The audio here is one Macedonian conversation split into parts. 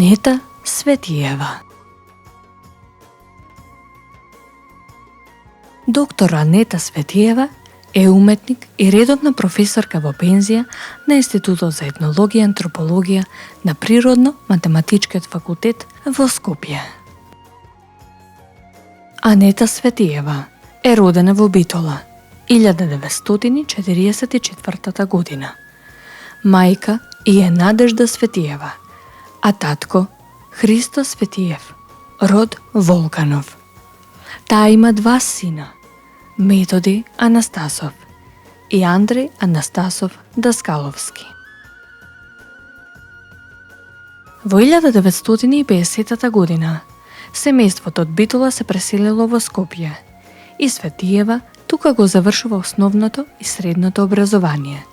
Анета Светиева. Доктор Анета Светиева е уметник и редовна професорка во пензија на Институтот за етнологија и антропологија на Природно-математичкиот факултет во Скопје. Анета Светиева е родена во Битола 1944 година. Мајка е Надежда Светиева, а татко Христо Светиев, род Волканов. Таа има два сина, Методи Анастасов и Андреј Анастасов Даскаловски. Во 1950 година семејството од Битола се преселило во Скопје и Светиева тука го завршува основното и средното образование.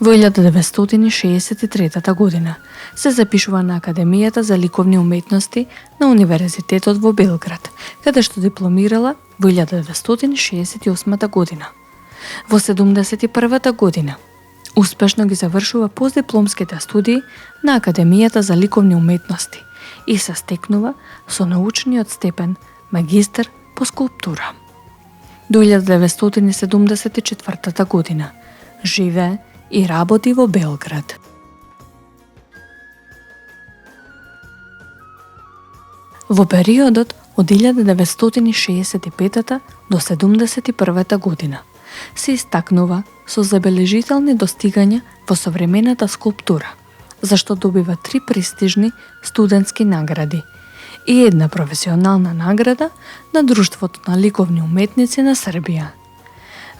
Во 1963 година се запишува на Академијата за ликовни уметности на Универзитетот во Белград, каде што дипломирала во 1968 година. Во 1971 година успешно ги завршува постдипломските студии на Академијата за ликовни уметности и се стекнува со научниот степен магистер по скулптура. До 1974 година живее и работи во Белград. Во периодот од 1965 до 1971 година се истакнува со забележителни достигања во современата скулптура, зашто добива 3 престижни студентски награди и една професионална награда на Друштвото на ликовни уметници на Србија.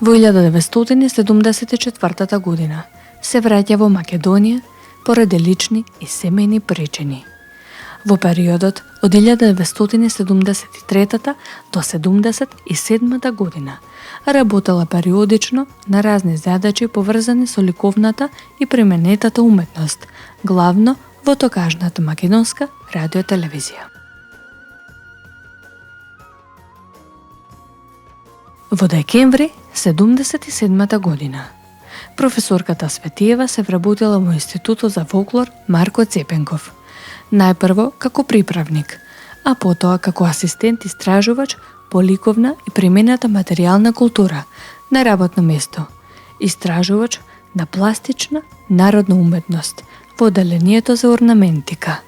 Во 1974 година се враќа во Македонија поради лични и семејни причини. Во периодот од 1973 до 1977 година работела периодично на разни задачи поврзани со ликовната и применетата уметност, главно во тогашната македонска радиотелевизија. Во декември 1977 година професорката Светиева се вработила во Институтот за фолклор Марко Цепенков, најпрво како приправник, а потоа како асистент истражувач по ликовна и примената материјална култура на работно место, истражувач на пластична народна уметност во одделението за орнаментика.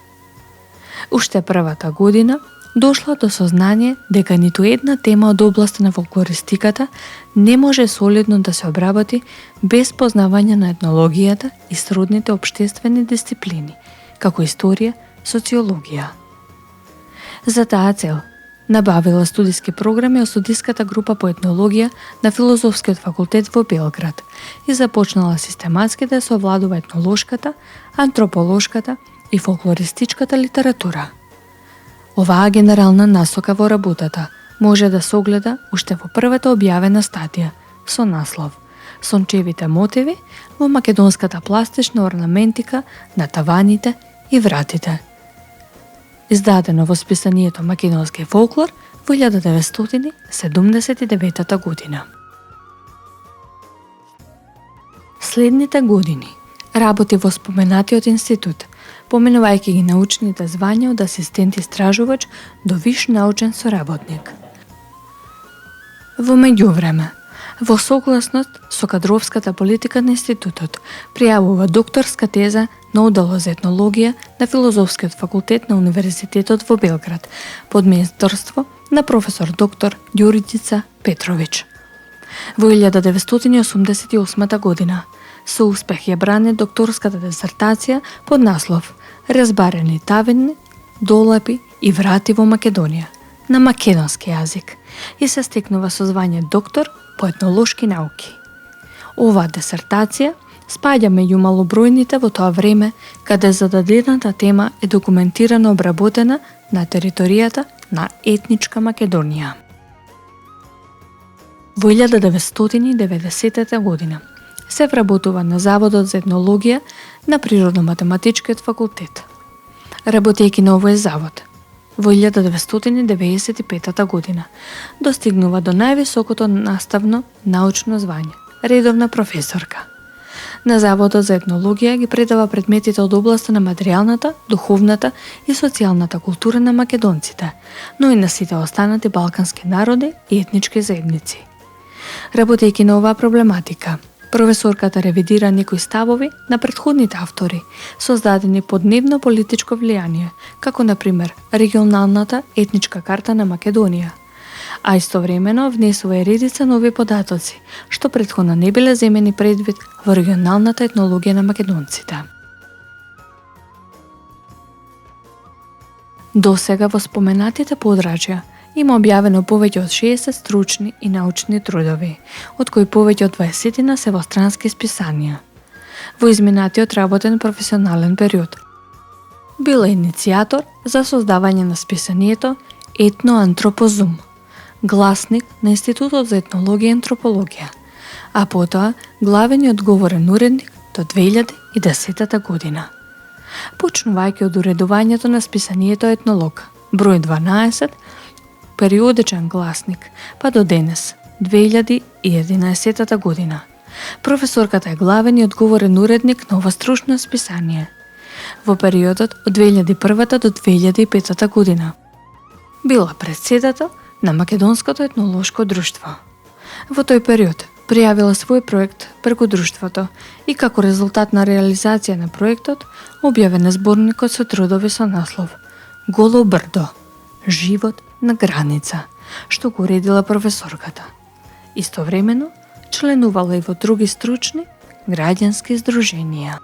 Уште првата година дошла до сознание дека ниту една тема од областа на фолклористиката не може солидно да се обработи без познавање на етнологијата и сродните општествени дисциплини, како историја, социологија. За таа цел набавила студиски програми од студиската група по етнологија на Филозофскиот факултет во Белград и започнала систематски да се овладува етнолошката, антрополошката и фолклористичката литература. Оваа генерална насока во работата може да се огледа уште во првата објавена статија со наслов "Сончевите мотиви во македонската пластична орнаментика на таваните и вратите", издадено во списанието Македонски фолклор во 1979 година. Следните години работи во споменатиот институт, поменувајќи ги научните звања од асистент-истражувач до виш научен соработник. Во меѓувреме, во согласност со кадровската политика на институтот, пријавува докторска теза на одделот за етнологија на Филозофскиот факултет на Универзитетот во Белград под менторство на професор доктор Ѓурѓица Петровиќ. Во 1988 година со успех ја брани докторската дисертација под наслов "Разбарени тавани, долапи и врати во Македонија" на македонски јазик и се стекнува со звање доктор по етнолошки науки. Оваа дисертација спаѓа меѓу малобројните во тоа време каде зададената тема е документирано обработена на територијата на етничка Македонија. Во 1990 година се вработува на Заводот за етнологија на Природно-математичкиот факултет. Работејќи на овој завод, во 1995 година достигнува до највисокото наставно научно звање – редовна професорка. На Заводот за етнологија ги предава предметите од областа на материјалната, духовната и социјалната култура на македонците, но и на сите останати балкански народи и етнички заедници. Работејќи на оваа проблематика, професорката ревидира некои ставови на претходните автори, создадени под нивно политичко влијание, како например регионалната етничка карта на Македонија, а истовремено внесува и редица нови податоци, што претходно не биле земени предвид во регионалната етнологија на македонците. Досега во споменатите подрачја има објавено повеќе од 60 стручни и научни трудови, од кои повеќе од 20 се во странски списанија. Во изминатиот работен професионален период бил иницијатор за создавање на списанието Етноантропозум, гласник на Институтот за етнологија и антропологија, а потоа главен и одговорен уредник до 2010 година. Почнувајќи од уредувањето на списанието Етнолог, број 12, периодичен гласник, па до денес, 2011 година. Професорката е главен и одговорен уредник на ова стручно списание. Во периодот од 2001 до 2005 година била председател на Македонското етнолошко друштво. Во тој период пријавила свој проект преку друштвото и како резултат на реализација на проектот објавен е зборникот со трудови со наслов Голо брдо, живот на граница, што го уредила професорката. Истовремено членувала и во други стручни граѓански здруженија.